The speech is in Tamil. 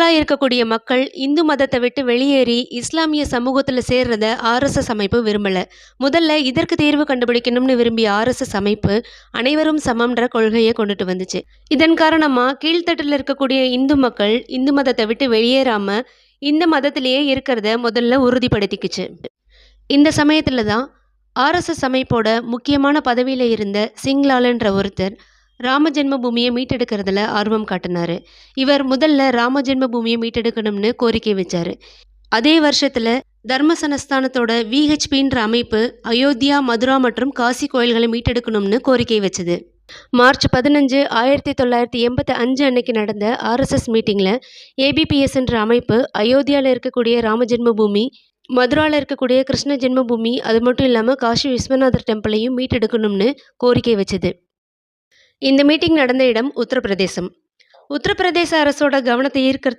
பெரும்பாலாக இருக்கக்கூடிய மக்கள் இந்து மதத்தை விட்டு வெளியேறி இஸ்லாமிய சமூகத்தில் சேர்றத ஆர்எஸ்எஸ் அமைப்பு விரும்பலை. முதல்ல இதற்கு தீர்வு கண்டுபிடிக்கணும்னு விரும்பிய ஆர்எஸ்எஸ் அமைப்பு அனைவரும் சமம்ன்ற கொள்கையை கொண்டுட்டு வந்துச்சு. இதன் காரணமாக கீழ்த்தட்டில் இருக்கக்கூடிய இந்து மக்கள் இந்து மதத்தை விட்டு வெளியேறாம இந்த மதத்திலேயே இருக்கிறத முதல்ல உறுதிப்படுத்திக்குச்சு. இந்த சமயத்தில் தான் ஆர்எஸ்எஸ் அமைப்போட முக்கியமான பதவியில் இருந்த சிங்லால்ன்ற ஒருத்தர் ராம ஜென்ம பூமியை மீட்டெடுக்கிறதுல ஆர்வம் காட்டினார். இவர் முதல்ல ராம ஜென்ம பூமியை மீட்டெடுக்கணும்னு கோரிக்கை வச்சார். அதே வருஷத்தில் தர்மசனஸ்தானத்தோட விஹெச்பின்ற அமைப்பு அயோத்தியா, மதுரா மற்றும் காசி கோயில்களை மீட்டெடுக்கணும்னு கோரிக்கை வச்சது. மார்ச் 15, 1985 அன்னைக்கு நடந்த ஆர்எஸ்எஸ் மீட்டிங்கில் ஏபிபிஎஸ்ன்ற அமைப்பு அயோத்தியாவில் இருக்கக்கூடிய ராம ஜென்ம பூமி, மதுராவில் இருக்கக்கூடிய கிருஷ்ண ஜென்ம பூமி, அது மட்டும் இல்லாமல் காசி விஸ்வநாதர் டெம்பிளையும் மீட்டெடுக்கணும்னு கோரிக்கை வச்சது. இந்த மீட்டிங் நடந்த இடம் உத்தரப்பிரதேசம். உத்தரப்பிரதேச அரசோட கவனத்தை ஈர்க்கிறது